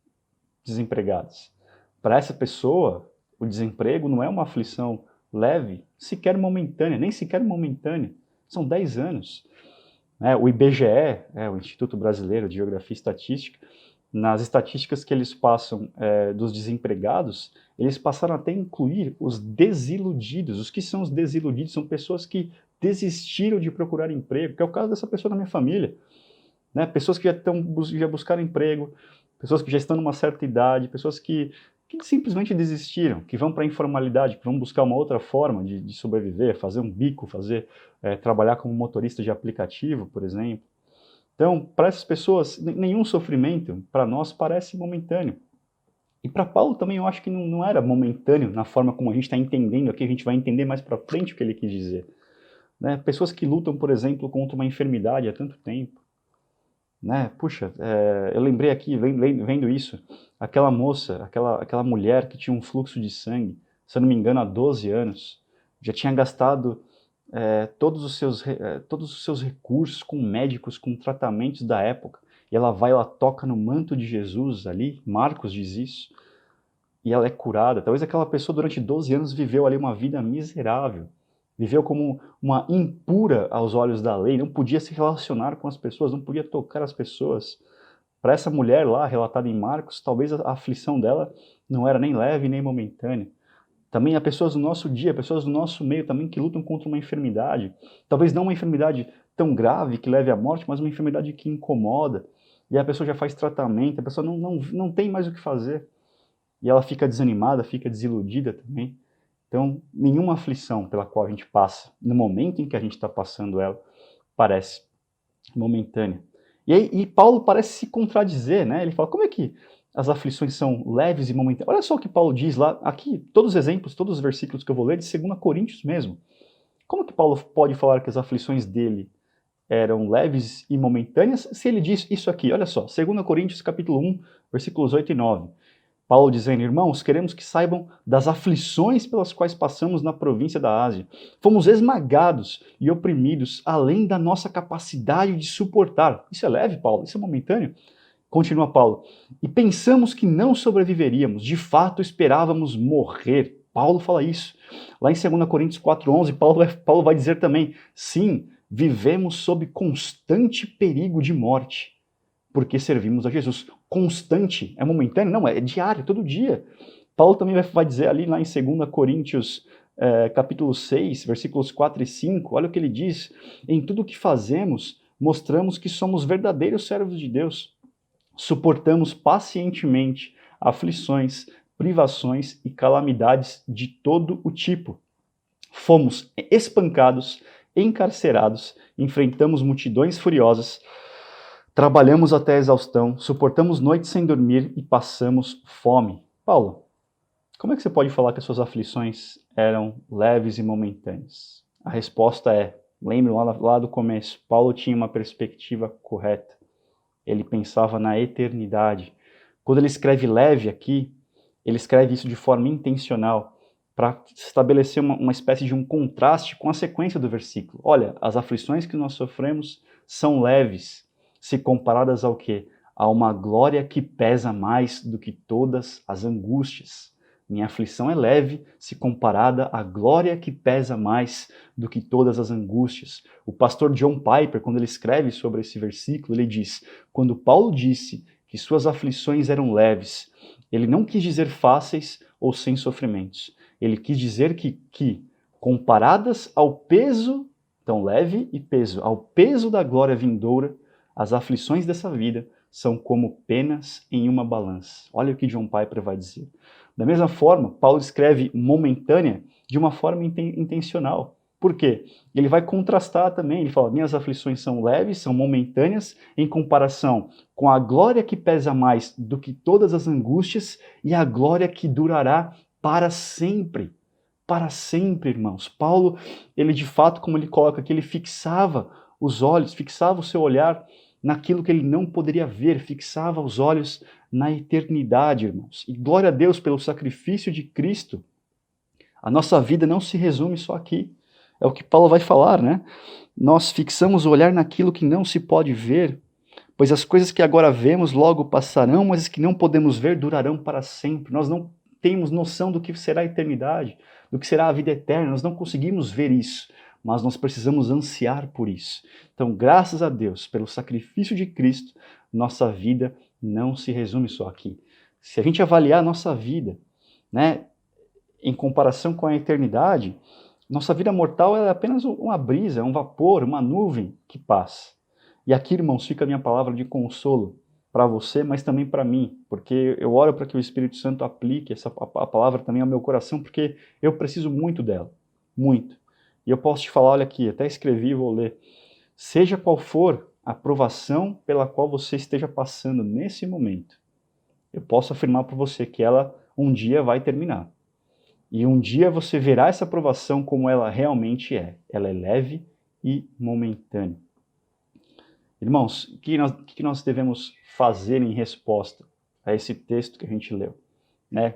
desempregadas. Para essa pessoa, o desemprego não é uma aflição leve, sequer momentânea, nem sequer momentânea. São 10 anos. O IBGE, o Instituto Brasileiro de Geografia e Estatística, nas estatísticas que eles passam dos desempregados, eles passaram até a incluir os desiludidos. Os que são os desiludidos? São pessoas que desistiram de procurar emprego, que é o caso dessa pessoa na minha família. Né? Pessoas que já buscaram emprego, pessoas que já estão numa certa idade, pessoas que simplesmente desistiram, que vão para a informalidade, que vão buscar uma outra forma de sobreviver, fazer um bico, trabalhar como motorista de aplicativo, por exemplo. Então, para essas pessoas, nenhum sofrimento, para nós, parece momentâneo. E para Paulo também eu acho que não era momentâneo na forma como a gente está entendendo aqui, a gente vai entender mais para frente o que ele quis dizer. Né? Pessoas que lutam, por exemplo, contra uma enfermidade há tanto tempo. Né? Puxa, eu lembrei aqui, vendo isso, aquela moça, aquela mulher que tinha um fluxo de sangue, se eu não me engano, há 12 anos, já tinha gastado todos os seus recursos com médicos, com tratamentos da época, e ela toca no manto de Jesus ali, Marcos diz isso, e ela é curada. Talvez aquela pessoa durante 12 anos viveu ali uma vida miserável, viveu como uma impura aos olhos da lei, não podia se relacionar com as pessoas, não podia tocar as pessoas. Para essa mulher lá, relatada em Marcos, talvez a aflição dela não era nem leve nem momentânea. Também há pessoas do nosso dia, pessoas do nosso meio também que lutam contra uma enfermidade. Talvez não uma enfermidade tão grave que leve à morte, mas uma enfermidade que incomoda. E a pessoa já faz tratamento, a pessoa não tem mais o que fazer. E ela fica desanimada, fica desiludida também. Então, nenhuma aflição pela qual a gente passa, no momento em que a gente está passando ela, parece momentânea. E Paulo parece se contradizer, né? Ele fala, como é que as aflições são leves e momentâneas. Olha só o que Paulo diz lá, aqui, todos os exemplos, todos os versículos que eu vou ler, de 2 Coríntios mesmo. Como que Paulo pode falar que as aflições dele eram leves e momentâneas se ele diz isso aqui? Olha só, 2 Coríntios capítulo 1, versículos 8 e 9. Paulo dizendo, irmãos, queremos que saibam das aflições pelas quais passamos na província da Ásia. Fomos esmagados e oprimidos além da nossa capacidade de suportar. Isso é leve, Paulo? Isso é momentâneo? Continua Paulo. E pensamos que não sobreviveríamos. De fato, esperávamos morrer. Paulo fala isso. Lá em 2 Coríntios 4,11, Paulo vai dizer também, sim, vivemos sob constante perigo de morte, porque servimos a Jesus. Constante, é momentâneo? Não, é diário, todo dia. Paulo também vai dizer ali lá em 2 Coríntios capítulo 6, versículos 4 e 5, olha o que ele diz. Em tudo o que fazemos, mostramos que somos verdadeiros servos de Deus. Suportamos pacientemente aflições, privações e calamidades de todo o tipo. Fomos espancados, encarcerados, enfrentamos multidões furiosas, trabalhamos até a exaustão, suportamos noites sem dormir e passamos fome. Paulo, como é que você pode falar que as suas aflições eram leves e momentâneas? A resposta é, lembre lá do começo, Paulo tinha uma perspectiva correta. Ele pensava na eternidade. Quando ele escreve leve aqui, ele escreve isso de forma intencional, para estabelecer uma espécie de um contraste com a sequência do versículo. Olha, as aflições que nós sofremos são leves, se comparadas ao quê? A uma glória que pesa mais do que todas as angústias. Minha aflição é leve, se comparada à glória que pesa mais do que todas as angústias. O pastor John Piper, quando ele escreve sobre esse versículo, ele diz, quando Paulo disse que suas aflições eram leves, ele não quis dizer fáceis ou sem sofrimentos. Ele quis dizer que comparadas ao peso, então leve e peso, ao peso da glória vindoura, as aflições dessa vida são como penas em uma balança. Olha o que John Piper vai dizer. Da mesma forma, Paulo escreve momentânea de uma forma intencional. Por quê? Ele vai contrastar também, ele fala, minhas aflições são leves, são momentâneas, em comparação com a glória que pesa mais do que todas as angústias e a glória que durará para sempre. Para sempre, irmãos. Paulo, ele de fato, como ele coloca aqui, ele fixava os olhos, fixava o seu olhar naquilo que ele não poderia ver, fixava os olhos na eternidade, irmãos. E glória a Deus pelo sacrifício de Cristo. A nossa vida não se resume só aqui. É o que Paulo vai falar, né? Nós fixamos o olhar naquilo que não se pode ver, pois as coisas que agora vemos logo passarão, mas as que não podemos ver durarão para sempre. Nós não temos noção do que será a eternidade, do que será a vida eterna, nós não conseguimos ver isso, mas nós precisamos ansiar por isso. Então, graças a Deus, pelo sacrifício de Cristo, nossa vida não se resume só aqui. Se a gente avaliar a nossa vida, né, em comparação com a eternidade, nossa vida mortal é apenas uma brisa, um vapor, uma nuvem que passa. E aqui, irmãos, fica a minha palavra de consolo para você, mas também para mim, porque eu oro para que o Espírito Santo aplique a palavra também ao meu coração, porque eu preciso muito dela, muito. E eu posso te falar, olha aqui, até escrevi e vou ler. Seja qual for a provação pela qual você esteja passando nesse momento, eu posso afirmar para você que ela um dia vai terminar. E um dia você verá essa provação como ela realmente é. Ela é leve e momentânea. Irmãos, o que nós devemos fazer em resposta a esse texto que a gente leu? Né?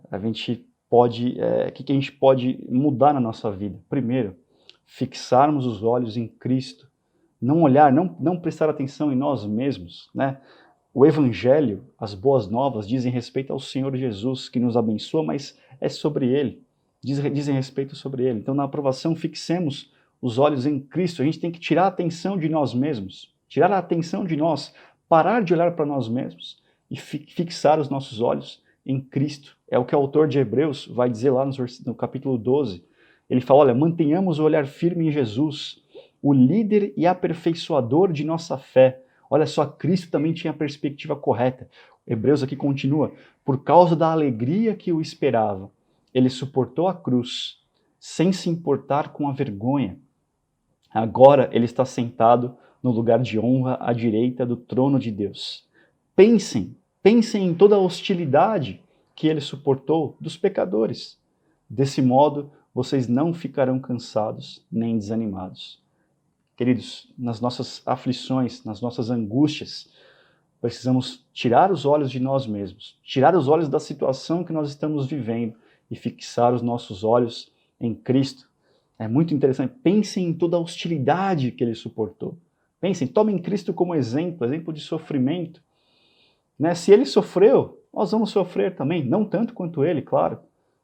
A gente pode, o que a gente pode mudar na nossa vida? Primeiro, fixarmos os olhos em Cristo. Não olhar, não prestar atenção em nós mesmos. Né? O Evangelho, as boas novas, dizem respeito ao Senhor Jesus, que nos abençoa, mas é sobre Ele. Dizem respeito sobre Ele. Então, na aprovação, fixemos os olhos em Cristo. A gente tem que tirar a atenção de nós mesmos, tirar a atenção de nós, parar de olhar para nós mesmos e fixar os nossos olhos em Cristo. É o que o autor de Hebreus vai dizer lá no capítulo 12. Ele fala, olha, mantenhamos o olhar firme em Jesus, o líder e aperfeiçoador de nossa fé. Olha só, Cristo também tinha a perspectiva correta. Hebreus aqui continua, por causa da alegria que o esperava, ele suportou a cruz, sem se importar com a vergonha. Agora ele está sentado no lugar de honra à direita do trono de Deus. Pensem Pensem em toda a hostilidade que ele suportou dos pecadores. Desse modo, vocês não ficarão cansados nem desanimados. Queridos, nas nossas aflições, nas nossas angústias, precisamos tirar os olhos de nós mesmos, tirar os olhos da situação que nós estamos vivendo e fixar os nossos olhos em Cristo. É muito interessante. Pensem em toda a hostilidade que ele suportou. Pensem, tomem Cristo como exemplo, exemplo de sofrimento. Né? Se ele sofreu, nós vamos sofrer também, não tanto quanto ele, claro,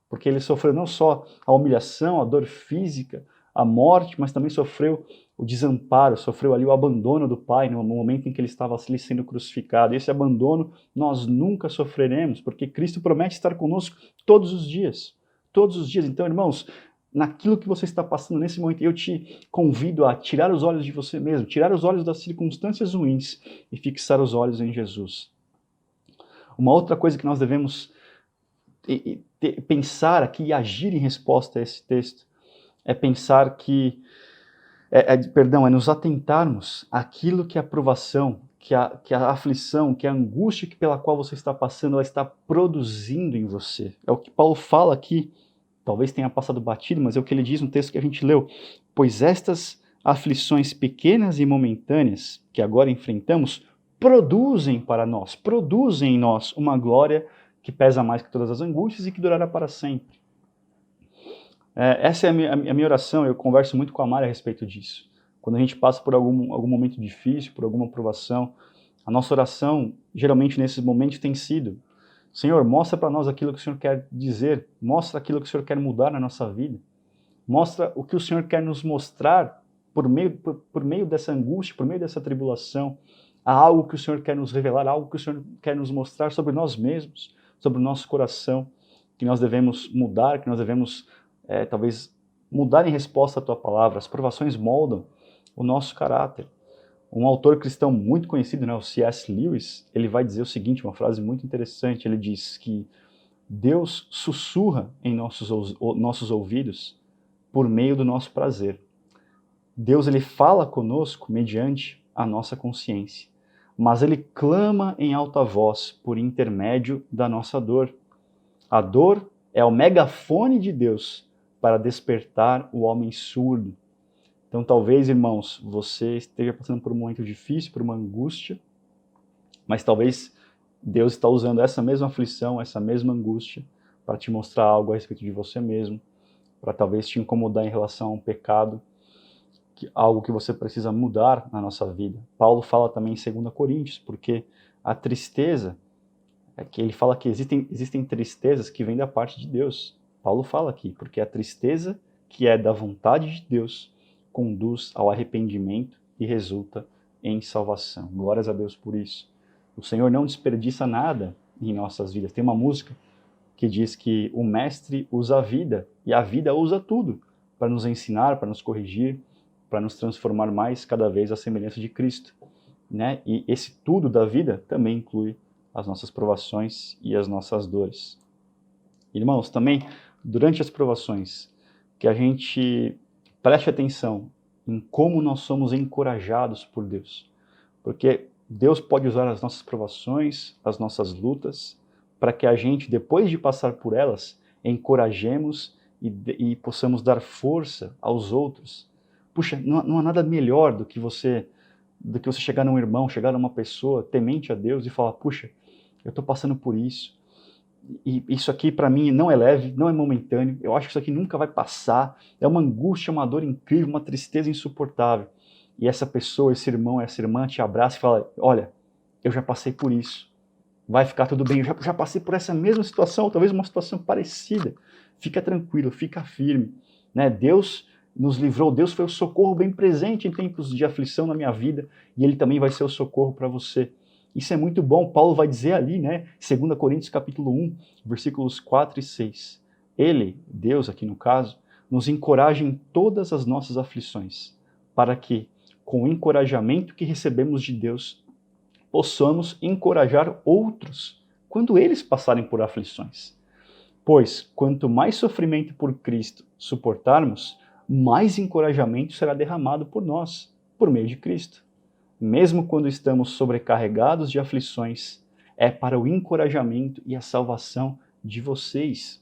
porque ele sofreu não só a humilhação, a dor física, a morte, mas também sofreu o desamparo, sofreu ali o abandono do Pai no momento em que ele estava ali sendo crucificado. Esse abandono nós nunca sofreremos, porque Cristo promete estar conosco todos os dias. Todos os dias. Então, irmãos, naquilo que você está passando nesse momento, eu te convido a tirar os olhos de você mesmo, tirar os olhos das circunstâncias ruins e fixar os olhos em Jesus. Uma outra coisa que nós devemos pensar aqui e agir em resposta a esse texto é pensar que, é nos atentarmos àquilo que a provação, que a aflição, que a angústia pela qual você está passando, ela está produzindo em você. É o que Paulo fala aqui, talvez tenha passado batido, mas é o que ele diz no texto que a gente leu. Pois estas aflições pequenas e momentâneas que agora enfrentamos produzem em nós uma glória que pesa mais que todas as angústias e que durará para sempre. Essa é a minha oração, eu converso muito com a Mari a respeito disso. Quando a gente passa por algum momento difícil, por alguma provação, a nossa oração, geralmente nesses momentos, tem sido: Senhor, mostra para nós aquilo que o Senhor quer dizer, mostra aquilo que o Senhor quer mudar na nossa vida, mostra o que o Senhor quer nos mostrar por meio dessa angústia, por meio dessa tribulação. Há algo que o Senhor quer nos revelar, algo que o Senhor quer nos mostrar sobre nós mesmos, sobre o nosso coração, que nós devemos mudar, que nós devemos talvez mudar em resposta à Tua palavra. As provações moldam o nosso caráter. Um autor cristão muito conhecido, né, o C.S. Lewis, ele vai dizer o seguinte, uma frase muito interessante, ele diz que Deus sussurra em nossos ouvidos por meio do nosso prazer. Deus, ele fala conosco mediante a nossa consciência, mas ele clama em alta voz por intermédio da nossa dor. A dor é o megafone de Deus para despertar o homem surdo. Então, talvez, irmãos, você esteja passando por um momento difícil, por uma angústia, mas talvez Deus está usando essa mesma aflição, essa mesma angústia, para te mostrar algo a respeito de você mesmo, para talvez te incomodar em relação a um pecado, algo que você precisa mudar na nossa vida. Paulo fala também em 2 Coríntios, porque a tristeza, que ele fala que existem tristezas que vêm da parte de Deus. Paulo fala aqui, porque a tristeza que é da vontade de Deus conduz ao arrependimento e resulta em salvação. Glórias a Deus por isso. O Senhor não desperdiça nada em nossas vidas. Tem uma música que diz que o Mestre usa a vida e a vida usa tudo para nos ensinar, para nos corrigir, para nos transformar mais cada vez à semelhança de Cristo. Né? E esse tudo da vida também inclui as nossas provações e as nossas dores. Irmãos, também, durante as provações, que a gente preste atenção em como nós somos encorajados por Deus. Porque Deus pode usar as nossas provações, as nossas lutas, para que a gente, depois de passar por elas, encorajemos e possamos dar força aos outros. Puxa, não há nada melhor do que você chegar num irmão, chegar numa pessoa temente a Deus e falar: puxa, eu estou passando por isso, e isso aqui para mim não é leve, não é momentâneo, eu acho que isso aqui nunca vai passar, é uma angústia, uma dor incrível, uma tristeza insuportável. E essa pessoa, esse irmão, essa irmã te abraça e fala: olha, eu já passei por isso, vai ficar tudo bem, eu já passei por essa mesma situação, ou talvez uma situação parecida, fica tranquilo, fica firme, né? Deus nos livrou, Deus foi o socorro bem presente em tempos de aflição na minha vida, e Ele também vai ser o socorro para você. Isso é muito bom. Paulo vai dizer ali, né, 2 Coríntios capítulo 1, versículos 4 e 6. Ele, Deus aqui no caso, nos encoraja em todas as nossas aflições, para que, com o encorajamento que recebemos de Deus, possamos encorajar outros quando eles passarem por aflições. Pois, quanto mais sofrimento por Cristo suportarmos, mais encorajamento será derramado por nós, por meio de Cristo. Mesmo quando estamos sobrecarregados de aflições, é para o encorajamento e a salvação de vocês.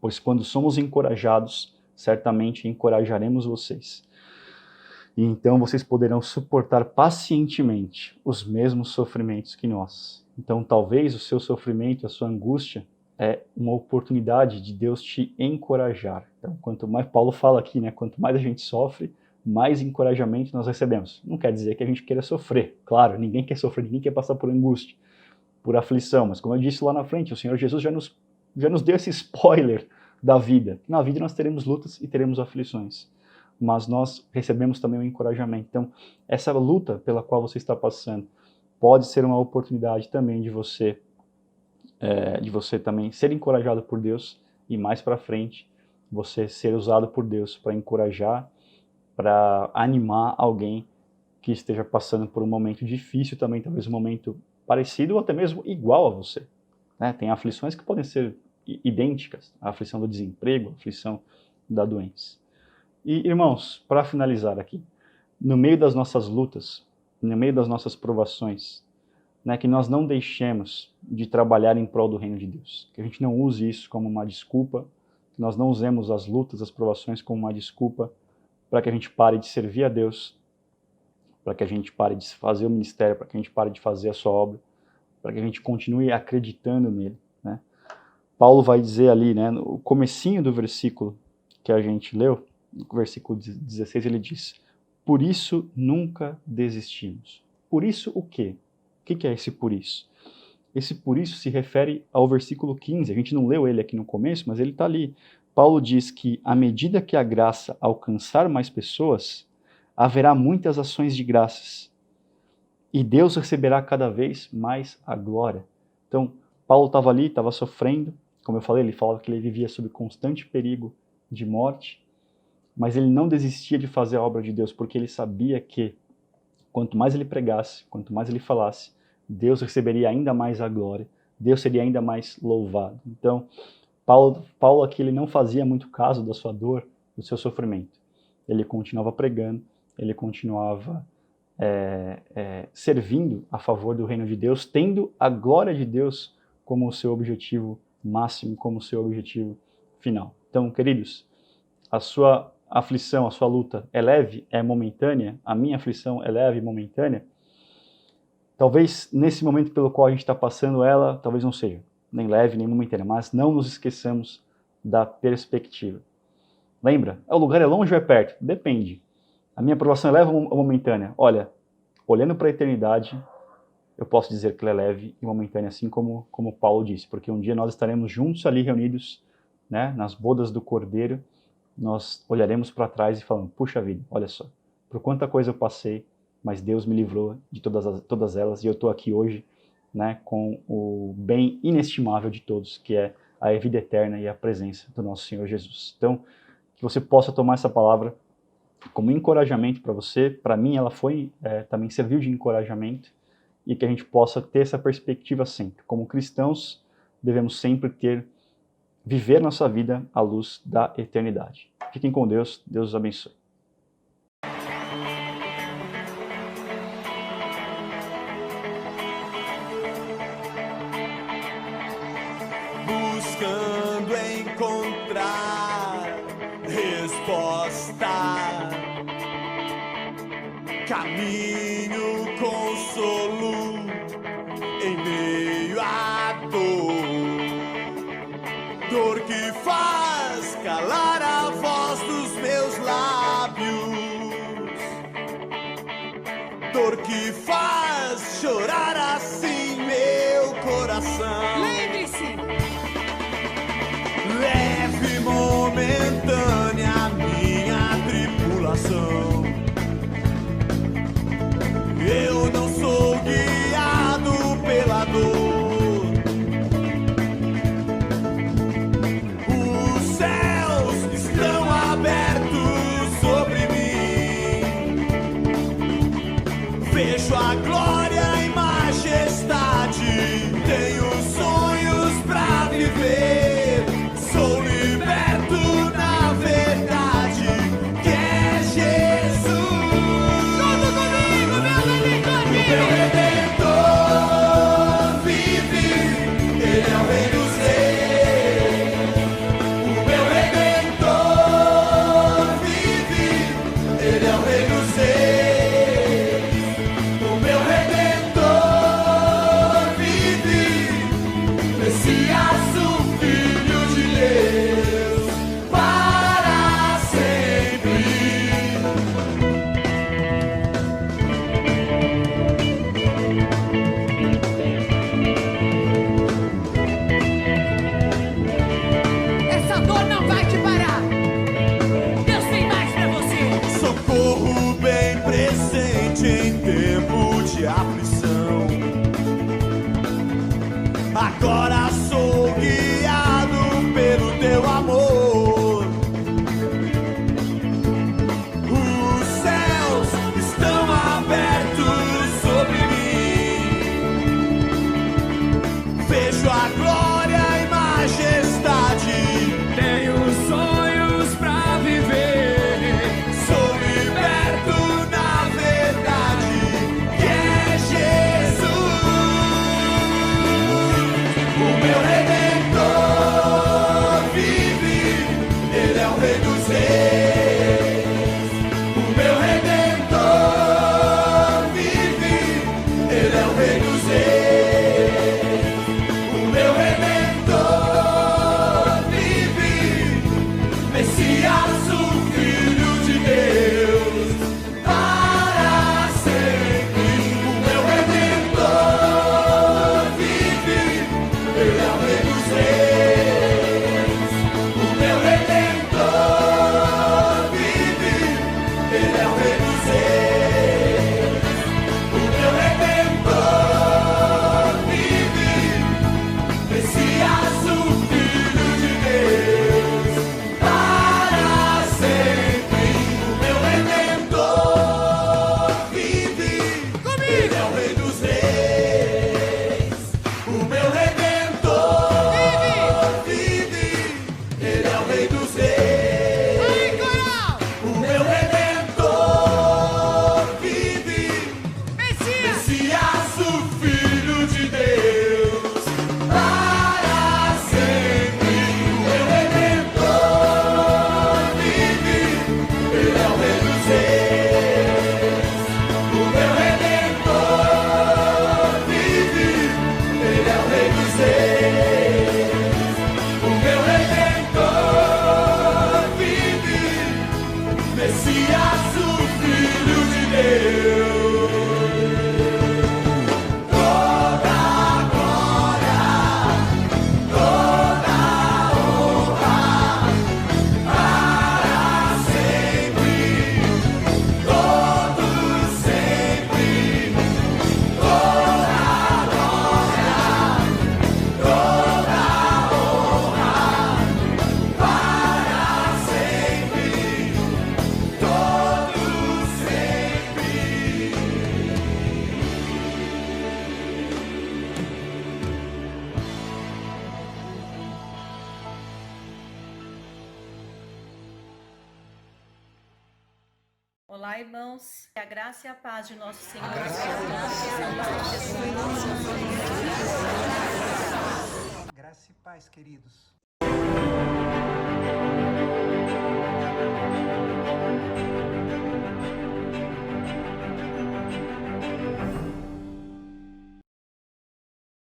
Pois quando somos encorajados, certamente encorajaremos vocês. E então vocês poderão suportar pacientemente os mesmos sofrimentos que nós. Então talvez o seu sofrimento, a sua angústia, é uma oportunidade de Deus te encorajar. Então, quanto mais, Paulo fala aqui, né, quanto mais a gente sofre, mais encorajamento nós recebemos. Não quer dizer que a gente queira sofrer. Claro, ninguém quer sofrer, ninguém quer passar por angústia, por aflição. Mas como eu disse lá na frente, o Senhor Jesus já nos deu esse spoiler da vida. Na vida nós teremos lutas e teremos aflições. Mas nós recebemos também um encorajamento. Então, essa luta pela qual você está passando pode ser uma oportunidade também de você também ser encorajado por Deus e mais para frente você ser usado por Deus para encorajar, para animar alguém que esteja passando por um momento difícil também, talvez um momento parecido ou até mesmo igual a você. Né? Tem aflições que podem ser idênticas, a aflição do desemprego, a aflição da doença. E, irmãos, para finalizar aqui, no meio das nossas lutas, no meio das nossas provações, né, que nós não deixemos de trabalhar em prol do reino de Deus, que a gente não use isso como uma desculpa, que nós não usemos as lutas, as provações como uma desculpa para que a gente pare de servir a Deus, para que a gente pare de fazer o ministério, para que a gente pare de fazer a sua obra, para que a gente continue acreditando nele. Né? Paulo vai dizer ali, né, no comecinho do versículo que a gente leu, no versículo 16, ele diz: por isso nunca desistimos. Por isso o quê? O que é esse por isso? Esse por isso se refere ao versículo 15. A gente não leu ele aqui no começo, mas ele está ali. Paulo diz que à medida que a graça alcançar mais pessoas, haverá muitas ações de graças. E Deus receberá cada vez mais a glória. Então, Paulo estava ali, estava sofrendo. Como eu falei, ele falava que ele vivia sob constante perigo de morte. Mas ele não desistia de fazer a obra de Deus, porque ele sabia que quanto mais ele pregasse, quanto mais ele falasse, Deus receberia ainda mais a glória, Deus seria ainda mais louvado. Então, Paulo aqui ele não fazia muito caso da sua dor, do seu sofrimento. Ele continuava pregando, ele continuava servindo a favor do reino de Deus, tendo a glória de Deus como o seu objetivo máximo, como o seu objetivo final. Então, queridos, a sua aflição, a sua luta é leve, é momentânea, a minha aflição é leve e momentânea, talvez nesse momento pelo qual a gente está passando ela, talvez não seja nem leve, nem momentânea, mas não nos esqueçamos da perspectiva. Lembra? O lugar é longe ou é perto? Depende. A minha aprovação é leve ou momentânea? Olha, olhando para a eternidade, eu posso dizer que ela é leve e momentânea, assim como Paulo disse, porque um dia nós estaremos juntos ali reunidos, né, nas bodas do Cordeiro, nós olharemos para trás e falamos: puxa vida, olha só, por quanta coisa eu passei, mas Deus me livrou de todas elas e eu estou aqui hoje, né, com o bem inestimável de todos, que é a vida eterna e a presença do nosso Senhor Jesus. Então, que você possa tomar essa palavra como encorajamento para você. Para mim, ela também serviu de encorajamento, e que a gente possa ter essa perspectiva sempre. Como cristãos, devemos sempre viver nossa vida à luz da eternidade. Fiquem com Deus, Deus os abençoe. Buscando encontrar resposta, caminho, consolo em meio à dor que faz calar a voz dos meus lábios, dor que faz chorar assim meu coração. Lembre-se! Leve, momentânea minha tribulação. Eu não sou guiado pela dor. Os céus estão abertos sobre mim. Vejo a glória e majestade. Tenho sonhos pra viver. Sou liberto na verdade, que é Jesus. Todo comigo, meu Redentor vive. Olá, irmãos. Que a graça e a paz de nosso Senhor Graça e paz, queridos.